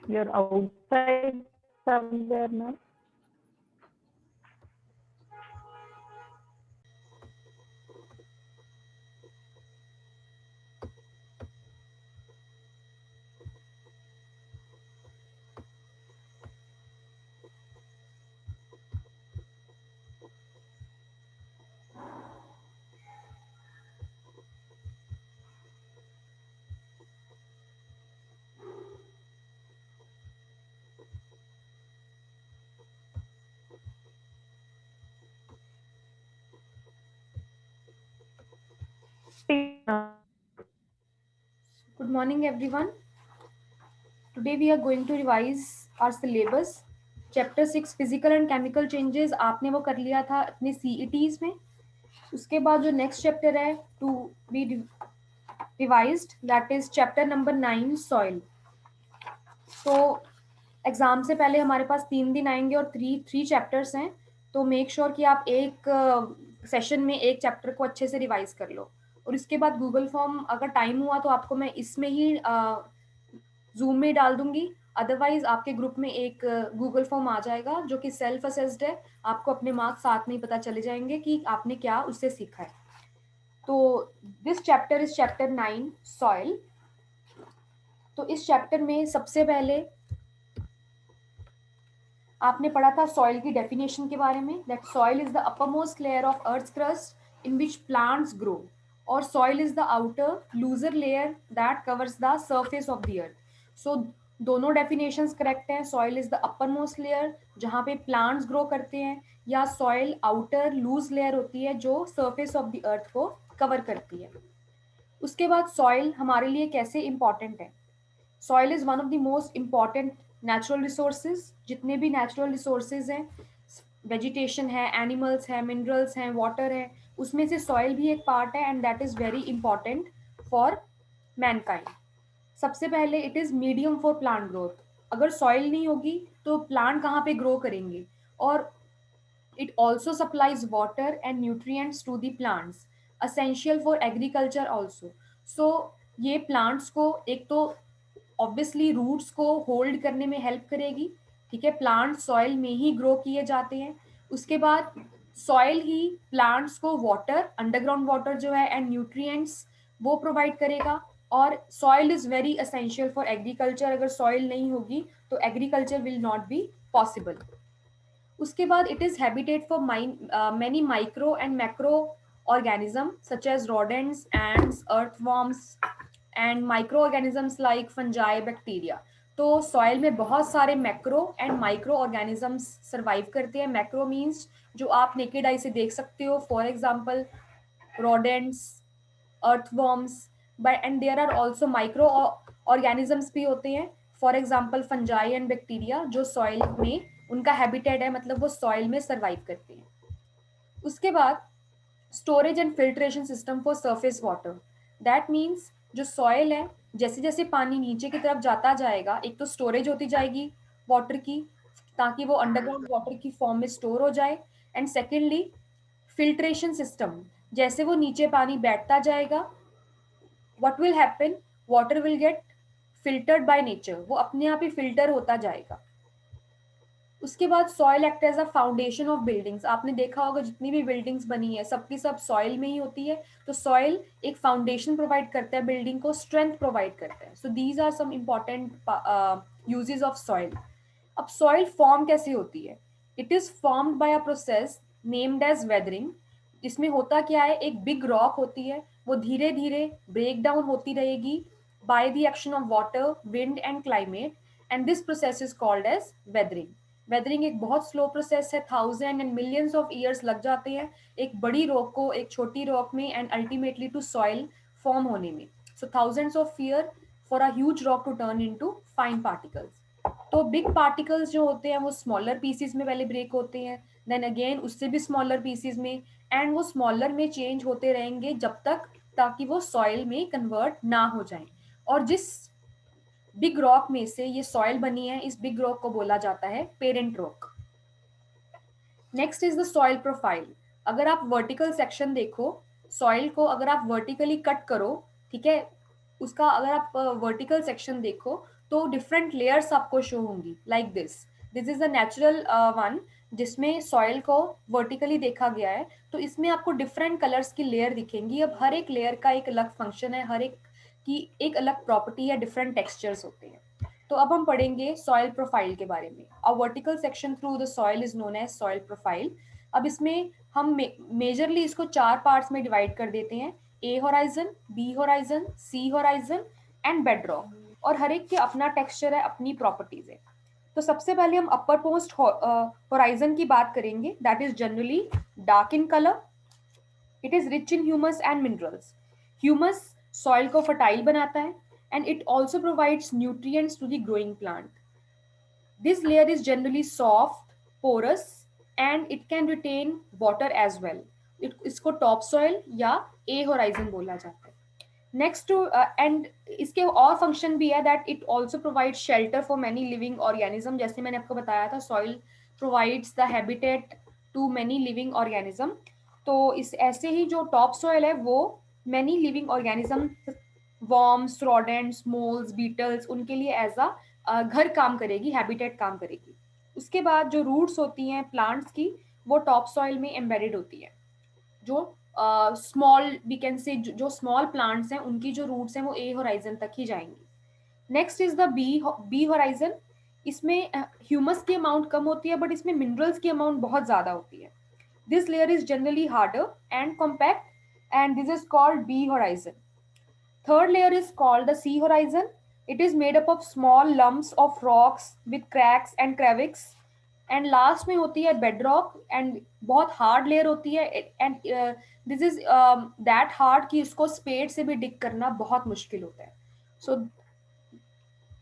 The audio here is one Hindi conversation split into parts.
You're outside somewhere now. Speak now. Good morning, everyone. Today we are going to revise our syllabus. Chapter 6 physical and chemical changes आपने वो कर लिया था अपने CETs में. उसके बाद जो नेक्स्ट चैप्टर है to be revised that is chapter number 9 soil. तो एग्जाम से पहले हमारे पास 3 दिन आएंगे और थ्री चैप्टर्स हैं. तो मेक श्योर कि आप एक सेशन में एक चैप्टर को अच्छे से रिवाइज कर लो. और इसके बाद गूगल फॉर्म अगर टाइम हुआ तो आपको मैं इसमें ही जूम में डाल दूंगी. अदरवाइज आपके ग्रुप में एक गूगल फॉर्म आ जाएगा जो कि सेल्फ असेस्ड है. आपको अपने मार्क्स साथ में ही पता चले जाएंगे कि आपने क्या उससे सीखा है. तो this chapter is chapter 9 soil. तो इस चैप्टर में सबसे पहले आपने पढ़ा था सॉइल की डेफिनेशन के बारे में. That soil is the uppermost layer of earth crust in which plants grow. और soil is the outer looser layer that covers the surface of the earth. So दोनों डेफिनेशंस करेक्ट हैं. Soil is the uppermost layer जहाँ पे प्लांट्स ग्रो करते हैं, या सॉइल आउटर लूज लेयर होती है जो सर्फेस ऑफ द अर्थ को कवर करती है. उसके बाद सॉइल हमारे लिए कैसे इंपॉर्टेंट है. Soil is one of the most important natural resources. जितने भी नेचुरल रिसोर्सेज हैं, वेजिटेशन है, एनिमल्स हैं, मिनरल्स हैं, वाटर है, उसमें से सॉइल भी एक पार्ट है and that is very important for Mankind. सबसे पहले it is medium for plant growth. अगर सॉइल नहीं होगी तो प्लांट कहाँ पे ग्रो करेंगे. और it also supplies water and nutrients to the plants, essential for agriculture also. So ये plants को एक तो ऑब्वियसली रूट्स को होल्ड करने में हेल्प करेगी. ठीक है, प्लांट सॉइल में ही ग्रो किए जाते हैं. उसके बाद सॉइल ही प्लांट्स को वाटर, अंडरग्राउंड वाटर जो है, एंड न्यूट्रिएंट्स वो प्रोवाइड करेगा. और soil is very essential for agriculture. अगर सॉइल नहीं होगी तो agriculture will not be possible. उसके बाद it is habitat for many micro and macro organism such as rodents, ants, earthworms and micro organisms like fungi, bacteria. तो सॉइल में बहुत सारे macro and micro organisms survive करते हैं. मैक्रो मीन्स जो आप नेकेड आई से देख सकते हो, for example rodents, earthworms, but and there are also micro organisms भी होते हैं. For example fungi and bacteria जो सॉइल में उनका हैबिटेट है, मतलब वो सॉइल में सर्वाइव करते हैं. उसके बाद storage and filtration system for surface water. That means जो सॉइल है, जैसे जैसे पानी नीचे की तरफ जाता जाएगा, एक तो स्टोरेज होती जाएगी वाटर की ताकि वो अंडरग्राउंड वाटर की फॉर्म में स्टोर हो जाए. And secondly filtration system. जैसे वो नीचे पानी बैठता जाएगा, what will happen, water will get filtered by nature. वो अपने आप ही फिल्टर होता जाएगा. उसके बाद soil act as a foundation of buildings. आपने देखा होगा जितनी भी बिल्डिंग्स बनी है सबकी सब सॉइल में ही होती है. तो सॉइल एक फाउंडेशन प्रोवाइड करता है, बिल्डिंग को स्ट्रेंथ प्रोवाइड करता है. So these are some important uses of soil. अब सॉइल फॉर्म कैसे होती है. It is formed by a process named as weathering. इसमें होता क्या है, एक बिग रॉक होती है, वो धीरे धीरे ब्रेक डाउन होती रहेगी by the action of water, wind and climate. And this process is called as weathering. Weathering एक बहुत स्लो प्रोसेस है. 1000 एंड मिलियंस ऑफ ईयर्स लग जाते हैं एक बड़ी रॉक को एक छोटी रॉक में and ultimately to soil form होने में. So thousands of year for a huge rock to turn into fine particles. तो बिग पार्टिकल्स जो होते हैं वो स्मॉलर पीसीज में पहले ब्रेक होते हैं, देन अगेन उससे भी स्मॉलर पीसीज में, एंड वो स्मॉलर में चेंज होते रहेंगे जब तक ताकि वो सॉइल में कन्वर्ट ना हो जाए. और जिस बिग रॉक में से ये सॉइल बनी है, इस बिग रॉक को बोला जाता है parent rock. Next is the soil profile. अगर आप वर्टिकल सेक्शन देखो, सॉइल को अगर आप वर्टिकली कट करो, ठीक है, उसका अगर आप वर्टिकल सेक्शन देखो तो डिफरेंट लेयर्स आपको शो होंगी like this is a natural one जिसमें सॉइल को वर्टिकली देखा गया है। तो इसमें आपको डिफरेंट कलर्स की लेयर दिखेंगी। अब हर एक लेयर का एक अलग फंक्शन है, हर एक की एक अलग प्रॉपर्टी है, डिफरेंट टेक्सचर्स होते हैं। तो अब हम पढ़ेंगे सॉइल प्रोफाइल के बारे में। A vertical section through the soil is known as soil profile. अब इसमें हम मेजरली इसको 4 पार्ट्स में डिवाइड कर देते हैं, A horizon, B horizon, C horizon and bedrock. और हर एक के अपना टेक्सचर है, अपनी प्रॉपर्टीज है। तो सबसे पहले हम अपर मोस्ट होराइजन की बात करेंगे, that is generally dark in colour. It is rich in humus and minerals. Humus soil को फर्टाइल बनाता है and it also provides nutrients to the growing plant. This layer is generally soft, porous, and it can retain water as well. इसको टॉप सॉइल या ए होराइजन बोला जाता है। नेक्स्ट टू एंड इसके और फंक्शन भी है, that it also provide shelter for many living organism. जैसे मैंने आपको बताया था, soil provides the habitat to many living organism. तो इस ऐसे ही जो टॉप सॉइल है वो many living organism, worms, rodents, moles, beetles, उनके लिए एज अ घर काम करेगी, हैबिटेट काम करेगी। उसके बाद जो रूट्स होती हैं प्लांट्स की, वो टॉप सॉइल में एम्बेडेड होती है। जो स्मॉल वी कैन से जो स्मॉल प्लांट्स हैं उनकी जो रूट्स हैं वो ए होराइजन तक ही जाएंगी। Next is the B horizon. इसमें ह्यूमस की अमाउंट कम होती है बट इसमें मिनरल्स की अमाउंट बहुत ज्यादा होती है। This layer is generally harder and compact and this is called B horizon. Third layer is called the sea horizon. It is made up of small lumps of rocks with cracks and crevices. And last में होती है bedrock and बहुत hard layer होती है and this is that hard कि इसको spade से भी dig करना बहुत मुश्किल होता है। So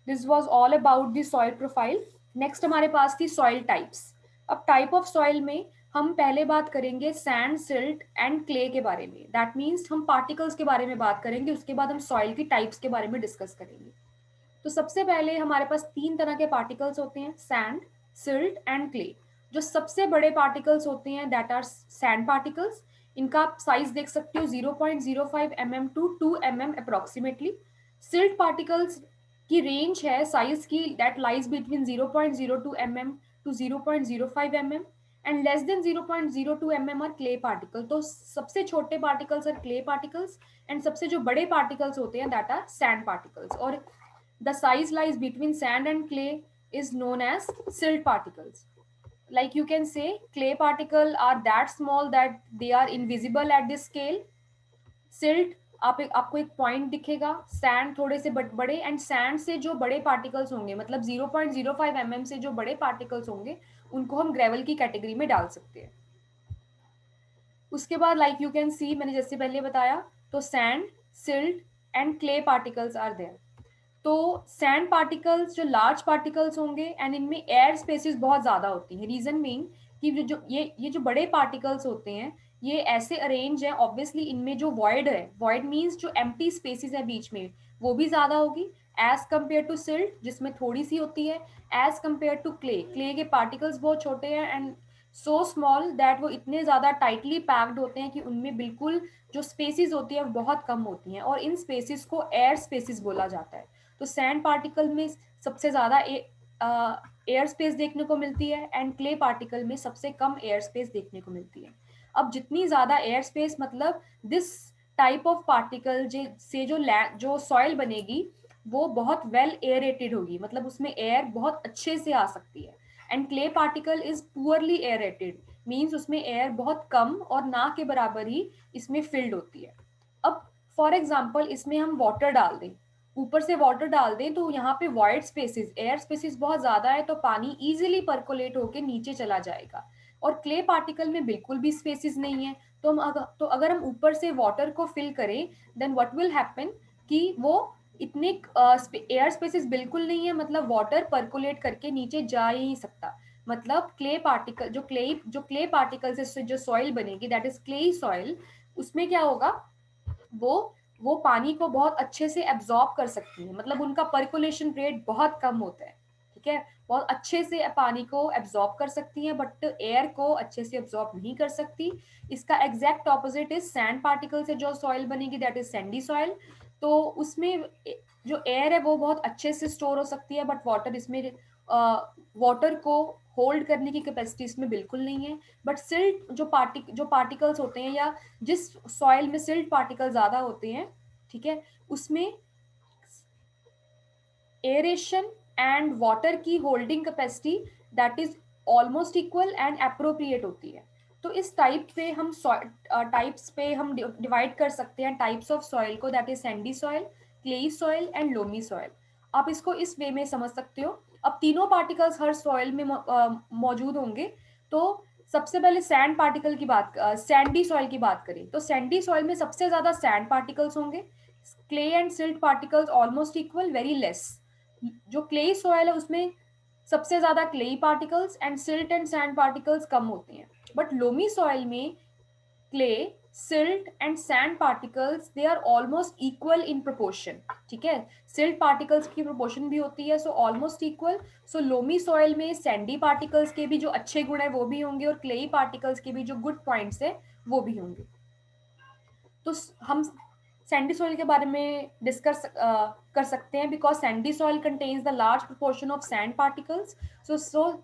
this was all about the soil profile. Next हमारे पास थी soil types. अब type of soil में हम पहले बात करेंगे सैंड, सिल्ट एंड क्ले के बारे में। दैट मीन्स हम पार्टिकल्स के बारे में बात करेंगे, उसके बाद हम सॉइल की टाइप्स के बारे में डिस्कस करेंगे। तो सबसे पहले हमारे पास 3 तरह के पार्टिकल्स होते हैं, सैंड, सिल्ट एंड क्ले। जो सबसे बड़े पार्टिकल्स होते हैं दैट आर सैंड पार्टिकल्स। इनका आप साइज देख सकते हो 0.05 mm to 2 mm approximately. Silt particles की रेंज है साइज की, that lies between 0.02 mm to 0.05 mm and less than 0.02 mm are clay particle. तो सबसे छोटे particles are clay particles and सबसे जो बड़े पार्टिकल्स होते हैं दैट आर सैंड पार्टिकल्स। और the size lies between sand and clay is known as silt particles. Like you can say clay particle are that small that they are invisible at this scale. Silt आपको एक पॉइंट दिखेगा, सैंड थोड़े से बड़े एंड सैंड से जो बड़े पार्टिकल्स होंगे मतलब 0.05 mm से जो बड़े पार्टिकल्स होंगे उनको हम ग्रेवल की कैटेगरी में डाल सकते हैं। उसके बाद लाइक यू कैन सी, मैंने जैसे पहले बताया, तो sand, silt and clay particles are there. तो सैंड पार्टिकल्स जो लार्ज पार्टिकल्स होंगे एंड इनमें एयर स्पेसिस बहुत ज़्यादा होती हैं। रीज़न मीन कि ये जो बड़े पार्टिकल्स होते हैं ये ऐसे अरेंज है, ऑब्वियसली इनमें जो वॉइड है, वॉइड मीन्स जो एम्प्टी स्पेसिस है बीच में, वो भी ज़्यादा होगी एज कम्पेयर टू सिल्ट जिसमें थोड़ी सी होती है, एज कम्पेयर टू क्ले के पार्टिकल्स बहुत छोटे हैं एंड सो स्मॉल दैट वो इतने ज़्यादा टाइटली पैक्ड होते हैं कि उनमें बिल्कुल जो स्पेसिस होती है वो बहुत कम होती हैं और इन स्पेसिस को एयर स्पेसिस बोला जाता है। तो सैंड पार्टिकल में सबसे ज़्यादा एयर स्पेस देखने को मिलती है एंड क्ले पार्टिकल में सबसे कम एयर स्पेस देखने को मिलती है। अब जितनी ज़्यादा एयर स्पेस मतलब दिस टाइप ऑफ पार्टिकल से जो सॉइल बनेगी वो बहुत वेल एयरेटेड होगी, मतलब उसमें एयर बहुत अच्छे से आ सकती है। And clay particle is poorly aerated means उसमें एयर बहुत कम और ना के बराबर ही इसमें फिल्ड होती है। अब फॉर एग्जाम्पल इसमें हम वाटर डाल दें, ऊपर से वाटर डाल दें तो यहाँ पे वॉइड स्पेसिस, एयर स्पेसिस बहुत ज़्यादा है तो पानी इजीली परकोलेट होके नीचे चला जाएगा। और क्ले पार्टिकल में बिल्कुल भी स्पेसिस नहीं है, तो अगर हम ऊपर से वाटर को फिल करें देन व्हाट विल हैपन कि वो इतने एयर स्पेसिस बिल्कुल नहीं है, मतलब वाटर परकोलेट करके नीचे जा ही नहीं सकता। मतलब क्ले पार्टिकल जो क्ले पार्टिकल से जो सॉइल बनेगी दैट इज क्ले सॉइल, उसमें क्या होगा, वो पानी को बहुत अच्छे से एब्जॉर्ब कर सकती है, मतलब उनका परकोलेशन रेट बहुत कम होता है। ठीक है, बहुत अच्छे से पानी को एब्जॉर्ब कर सकती है बट एयर को अच्छे से एब्जॉर्ब नहीं कर सकती। इसका exact opposite is sand particle से जो सॉइल बनेगी दैट इज सैंडी सॉइल। तो उसमें जो एयर है वो बहुत अच्छे से स्टोर हो सकती है, बट वाटर इसमें वाटर को होल्ड करने की कैपेसिटी इसमें बिल्कुल नहीं है। बट सिल्ट जो पार्टिकल्स होते हैं, या जिस सॉइल में सिल्ट पार्टिकल ज़्यादा होते हैं, ठीक है, उसमें एरेशन एंड वाटर की holding capacity that is almost equal and appropriate होती है। तो इस टाइप्स पे हम डिवाइड कर सकते हैं टाइप्स ऑफ सॉइल को, that is Sandy soil, clayey soil and loamy soil. आप इसको इस वे में समझ सकते हो। अब तीनों पार्टिकल्स हर सॉइल में मौजूद होंगे। तो सबसे पहले सैंडी सॉइल की बात करें तो सैंडी सॉइल में सबसे ज्यादा सैंड पार्टिकल्स होंगे, clay and silt particles almost equal, very less. जो क्ले सॉइल है उसमें सबसे ज्यादा clayey particles and silt and sand particles कम होते हैं। बट लोमी सॉइल में clay, silt and sand particles they are almost equal in proportion, ठीक है। सिल्ट पार्टिकल्स की प्रोपोर्शन भी होती है, so almost equal. So loamy soil में सैंडी पार्टिकल्स के भी जो अच्छे गुण है वो भी होंगे, और क्लेई पार्टिकल्स के भी जो गुड पॉइंट्स है वो भी होंगे। तो हम सैंडी सॉइल के बारे में डिस्कस कर सकते हैं, because Sandy soil contains the large proportion of sand particles. So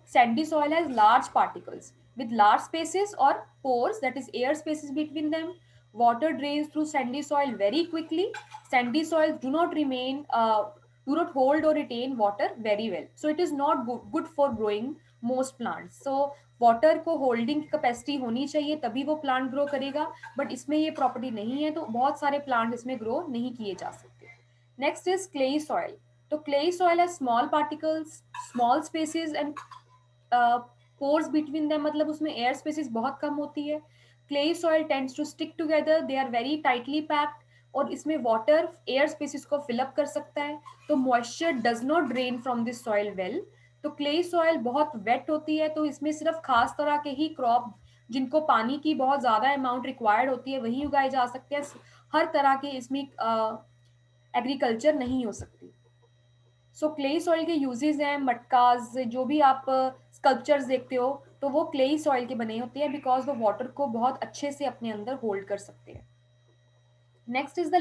Sandy soil has large particles with large spaces or pores, that is air spaces between them. Water drains through sandy soil very quickly. Sandy soils do not hold or retain water very well, so it is not good for growing most plants. So water को होल्डिंग कैपेसिटी होनी चाहिए तभी वो प्लांट ग्रो करेगा, बट इसमें ये प्रॉपर्टी नहीं है, तो बहुत सारे प्लांट इसमें ग्रो नहीं किए जा सकते। Next is clayey soil. तो क्लेई सॉइल है small particles, small spaces and pores between them, मतलब उसमें एयर स्पेसिस बहुत कम होती है। Clayey soil tends to stick together, they are very tightly packed, और इसमें वाटर एयर स्पेसिस को फिलअप कर सकता है, तो moisture does not drain from this soil well. तो क्लेई सॉइल बहुत वेट होती है, तो इसमें सिर्फ खास तरह के ही क्रॉप जिनको पानी की बहुत ज़्यादा अमाउंट रिक्वायर्ड होती है वही उगाए जा सकते हैं। हर तरह के इसमें एग्रीकल्चर नहीं हो सकती। सो क्लेई सॉइल के यूजेस हैं, मटकाज, जो भी आप स्कल्पचर्स देखते हो तो वो क्लेई सॉइल के बने होते हैं, बिकॉज वो वाटर को बहुत अच्छे से अपने अंदर होल्ड कर सकते हैं। Next is the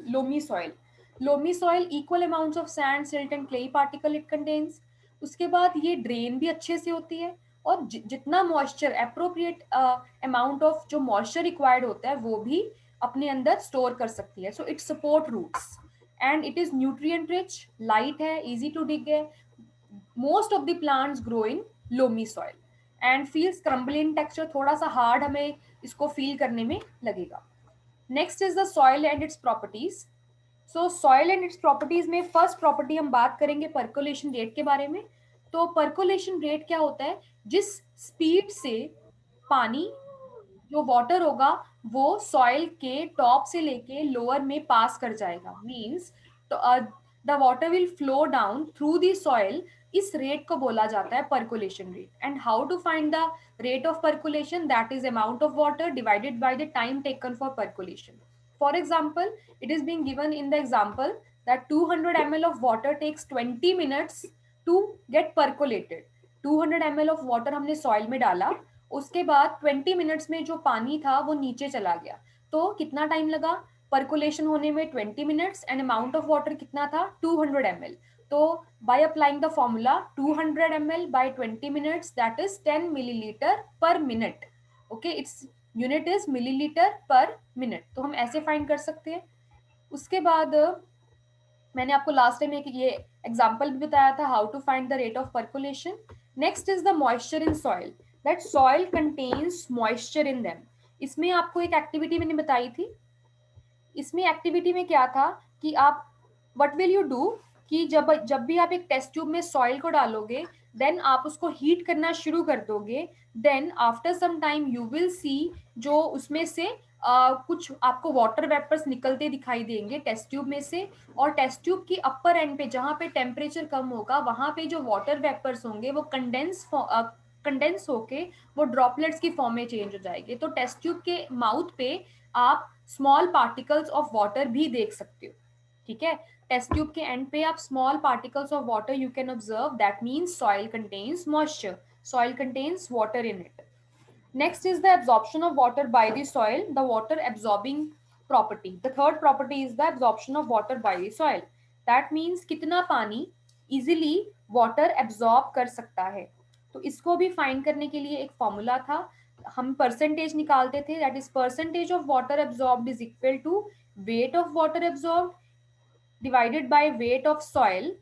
loamy soil. Loamy soil equal amounts of sand, silt and clayey particle it contains. उसके बाद ये ड्रेन भी अच्छे से होती है, और जितना मॉइस्चर अप्रोप्रिएट अमाउंट ऑफ जो मॉइस्चर रिक्वायर्ड होता है वो भी अपने अंदर स्टोर कर सकती है। So it support roots and it is nutrient rich, light है, इजी टू डिग है। Most of the plants grow in loamy soil and feels crumbly in texture, थोड़ा सा हार्ड हमें इसको फील करने में लगेगा। Next is the soil and its properties. So soil and its properties में फर्स्ट प्रॉपर्टी हम बात करेंगे परकोलेशन रेट के बारे में। तो परकोलेशन रेट क्या होता है? जिस स्पीड से पानी, जो वाटर होगा वो सॉइल के टॉप से लेके लोअर में पास कर जाएगा, means the water will flow down through the soil, इस रेट को बोला जाता है percolation rate. And how to find the rate of percolation? That is amount of water divided by the time taken for percolation. For example, it is being given in the example that 200 ml of water takes 20 minutes to get percolated. 200 ml of water हमने सॉइल में डाला, उसके बाद 20 मिनट्स में जो पानी था वो नीचे चला गया, तो कितना टाइम लगा परकोलेशन होने में? 20 minutes. And amount of water कितना था? 200 ml। तो by applying the formula 200 ml by 20 minutes, that is 10 milliliter per minute. Okay, its unit is milliliter per minute। तो हम ऐसे फाइंड कर सकते हैं। उसके बाद मैंने आपको लास्ट टाइम एक ये एग्जांपल भी बताया था, how to find the rate of percolation. Next is the moisture in soil, that soil contains moisture in them. इसमें आपको एक एक्टिविटी मैंने बताई थी। इसमें एक्टिविटी में क्या था कि आप व्हाट विल यू डू कि जब भी आप एक टेस्ट ट्यूब में सॉइल को डालोगे, देन आप उसको हीट करना शुरू कर दोगे। Then after some time you will see जो उसमें से कुछ आपको वाटर वेपर्स निकलते दिखाई देंगे टेस्ट ट्यूब में से, और टेस्ट ट्यूब की अपर एंड पे जहाँ पे टेम्परेचर कम होगा वहाँ पे जो वाटर वेपर्स होंगे वो कंडेंस होके वो ड्रॉपलेट्स की फॉर्म में चेंज हो जाएंगे। तो टेस्ट ट्यूब के माउथ पे आप स्मॉल पार्टिकल्स ऑफ वाटर भी देख सकते हो, ठीक है। टेस्ट ट्यूब के एंड पे आप small particles of water you can observe, that means soil contains moisture, soil contains water in it. Next is the absorption of water by the soil. The water absorbing property. The third property is the absorption of water by the soil. That means कितना पानी easily water absorb कर सकता है. तो इसको भी फाइंड करने के लिए एक फॉर्मूला था. हम परसेंटेज निकालते थे, that is percentage of water absorbed is equal to weight of water absorbed divided by weight of soil,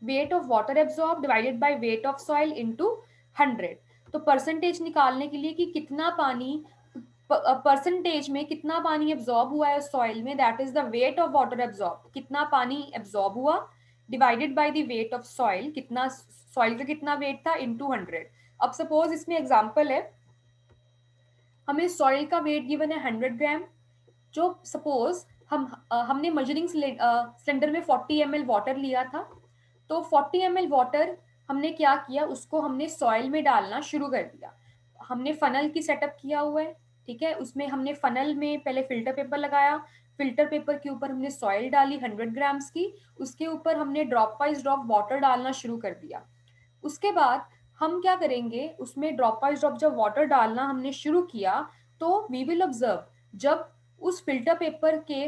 weight of water absorb divided by weight of soil into 100. तो परसेंटेज निकालने के लिए कि कितना पानी परसेंटेज में कितना पानी एब्जॉर्ब हुआ है सॉइल में, that is the wait of water absorb, कितना पानी एब्जॉर्ब हुआ divided by the wait of soil, कितना सॉइल का कितना वेट था इनटू 100. अब सपोज इसमें एग्जांपल है, हमें सॉइल का वेट गिवन है 100 ग्राम. जो सपोज हमने मजरिंग सिलेंडर में 40 ml वाटर लिया था, तो 40 ml वाटर हमने क्या किया, उसको हमने सॉइल में डालना शुरू कर दिया. हमने फनल की सेटअप किया हुआ है, ठीक है. उसमें हमने फनल में पहले फिल्टर पेपर लगाया, फिल्टर पेपर के ऊपर हमने सॉइल डाली 100 ग्राम्स की, उसके ऊपर हमने ड्रॉप वाइज ड्रॉप वाटर डालना शुरू कर दिया. उसके बाद हम क्या करेंगे, उसमें ड्रॉप वाइज ड्रॉप जब वाटर डालना हमने शुरू किया, तो वी विल ऑब्जर्व जब उस फिल्टर पेपर के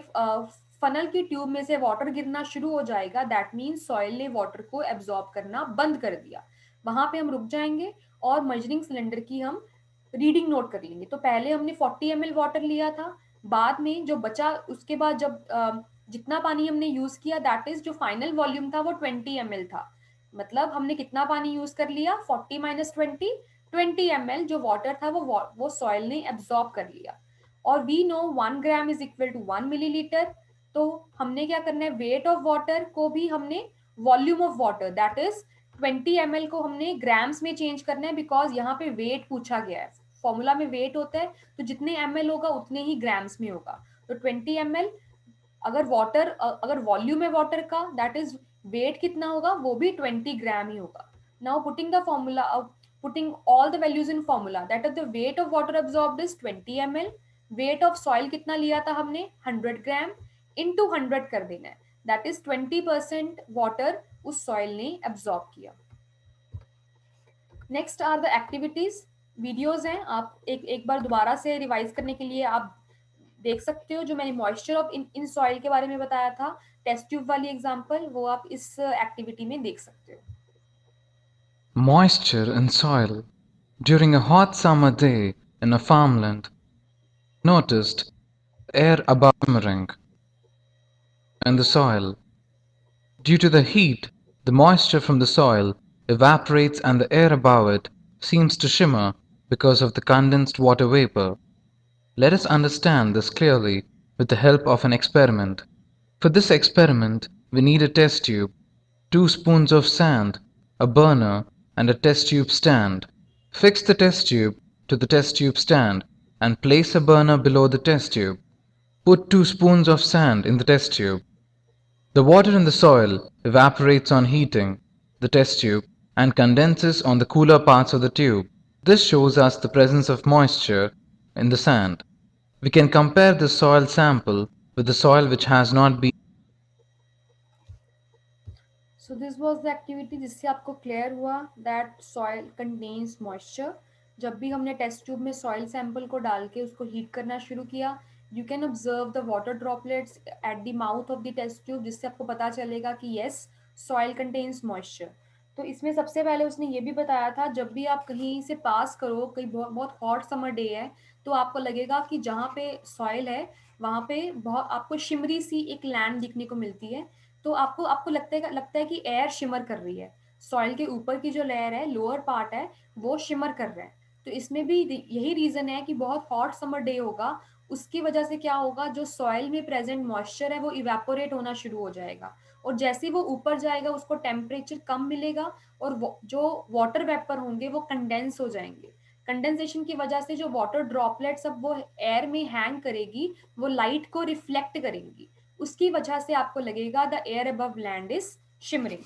फनल की ट्यूब में से वाटर गिरना शुरू हो जाएगा, दैट मीन्स सॉइल ने वाटर को एब्जॉर्ब करना बंद कर दिया. वहां पे हम रुक जाएंगे और मजरिंग सिलेंडर की हम रीडिंग नोट कर लेंगे. तो पहले हमने 40 ml वाटर लिया था, बाद में जो बचा उसके बाद जब जितना पानी हमने यूज किया, दैट इज जो फाइनल वॉल्यूम था वो 20 ml था. मतलब हमने कितना पानी यूज कर लिया, 40 माइनस 20 ml जो वाटर था वो सॉइल ने एब्जॉर्ब कर लिया. और we know 1 gram is equal to 1 millilitre. तो हमने क्या करना है, वेट ऑफ वाटर को भी हमने volume of water that is 20 ml को हमने ग्राम्स में चेंज करना है, बिकॉज यहाँ पे वेट पूछा गया है. फॉर्मूला में वेट होता है, तो जितने ml होगा उतने ही ग्राम्स में होगा. तो 20 ml अगर वॉल्यूम है वाटर का, दैट इज वेट कितना होगा, वो भी 20 ग्राम ही होगा. Now putting the formula, putting all the values in formula, that is the wait of water absorbed is 20 ml. Wait of soil कितना लिया था हमने, 100 ग्राम, इनटू 100 कर देना है, दैट इज 20% वाटर उस सॉइल ने एब्जॉर्ब किया. Next are the activities. Videos हैं, आप एक बार दोबारा से रिवाइज करने के लिए आप देख सकते हो. जो मैंने मॉइस्चर ऑफ इन सॉइल के बारे में बताया था, टेस्ट ट्यूब वाली एग्जांपल, वो आप इस एक्टिविटी में देख सकते हो. Moisture in soil. During a hot summer day in a farmland, noticed air above shimmering in the soil. Due to the heat, the moisture from the soil evaporates and the air above it seems to shimmer because of the condensed water vapor. Let us understand this clearly with the help of an experiment. For this experiment, we need a test tube, 2 spoons of sand, a burner, and a test tube stand. Fix the test tube to the test tube stand and place a burner below the test tube. Put 2 spoons of sand in the test tube. The water in the soil evaporates on heating the test tube and condenses on the cooler parts of the tube. This shows us the presence of moisture in the sand. We can compare this soil sample with the soil which has not been. So this was the activity जिससे आपको क्लियर हुआ that soil contains moisture. जब भी हमने टेस्ट ट्यूब में सॉइल सैंपल को डाल के उसको हीट करना शुरू किया, you can observe the water droplets at the mouth of the test tube, जिससे आपको पता चलेगा कि येस सॉइल कंटेन्स मॉइस्चर. तो इसमें सबसे पहले उसने ये भी बताया था, जब भी आप कहीं से पास करो, कहीं बहुत हॉट समर डे है, तो आपको लगेगा कि जहाँ पे सॉइल है वहाँ पे बहुत आपको शिमरी सी एक लैंड दिखने को मिलती है. तो आपको लगता है कि एयर शिमर कर रही है. सॉइल के ऊपर की जो लेयर है, लोअर पार्ट है, वो शिमर कर रहा है. तो इसमें भी यही रीजन है कि बहुत हॉट समर डे होगा, उसकी वजह से क्या होगा, जो सॉइल में प्रेजेंट मॉइस्चर है वो इवेपोरेट होना शुरू हो जाएगा, और जैसे ही वो ऊपर जाएगा उसको टेम्परेचर कम मिलेगा, और जो वाटर वेपर होंगे वो कंडेंस हो जाएंगे. कंडेंसेशन की वजह से जो वाटर ड्रॉपलेट्स अब वो एयर में हैंग करेगी, वो लाइट को रिफ्लेक्ट करेंगी, उसकी वजह से आपको लगेगा the air above land is shimmering.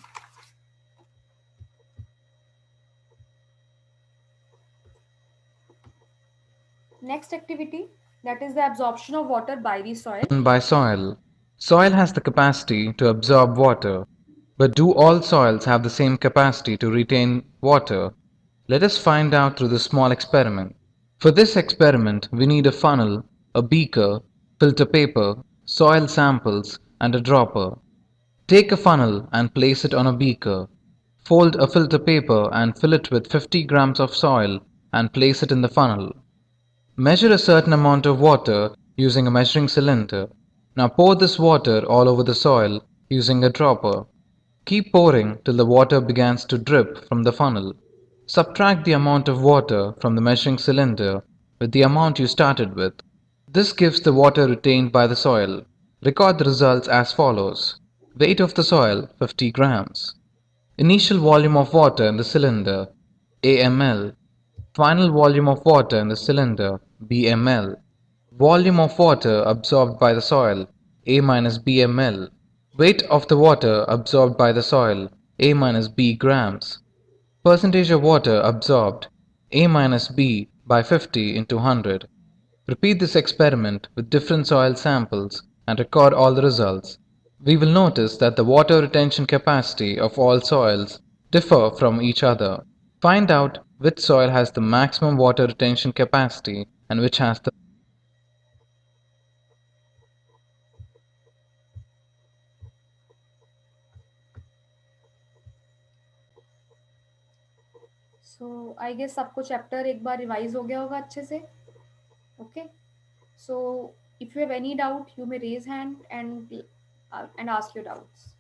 Next activity, that is the absorption of water by the soil. By soil. Soil has the capacity to absorb water, but do all soils have the same capacity to retain water? Let us find out through this small experiment. For this experiment, we need a funnel a beaker, filter paper, soil samples, and a dropper. Take a funnel and place it on a beaker. Fold a filter paper and fill it with 50 grams of soil and place it in the funnel. Measure a certain amount of water using a measuring cylinder. Now pour this water all over the soil using a dropper. Keep pouring till the water begins to drip from the funnel. Subtract the amount of water from the measuring cylinder with the amount you started with. This gives the water retained by the soil. Record the results as follows. Weight of the soil 50 grams. Initial volume of water in the cylinder AML. Final volume of water in the cylinder BML. Volume of water absorbed by the soil A minus BML. Weight of the water absorbed by the soil A minus B grams. Percentage of water absorbed A minus B by 50 into 100. Repeat this experiment with different soil samples and record all the results. We will notice that the water retention capacity of all soils differ from each other. Find out which soil has the maximum water retention capacity and which has the So I guess आपको चैप्टर एक बार रिवाइज हो गया होगा अच्छे से. Okay. So if you have any doubt, you may raise hand and ask your doubts.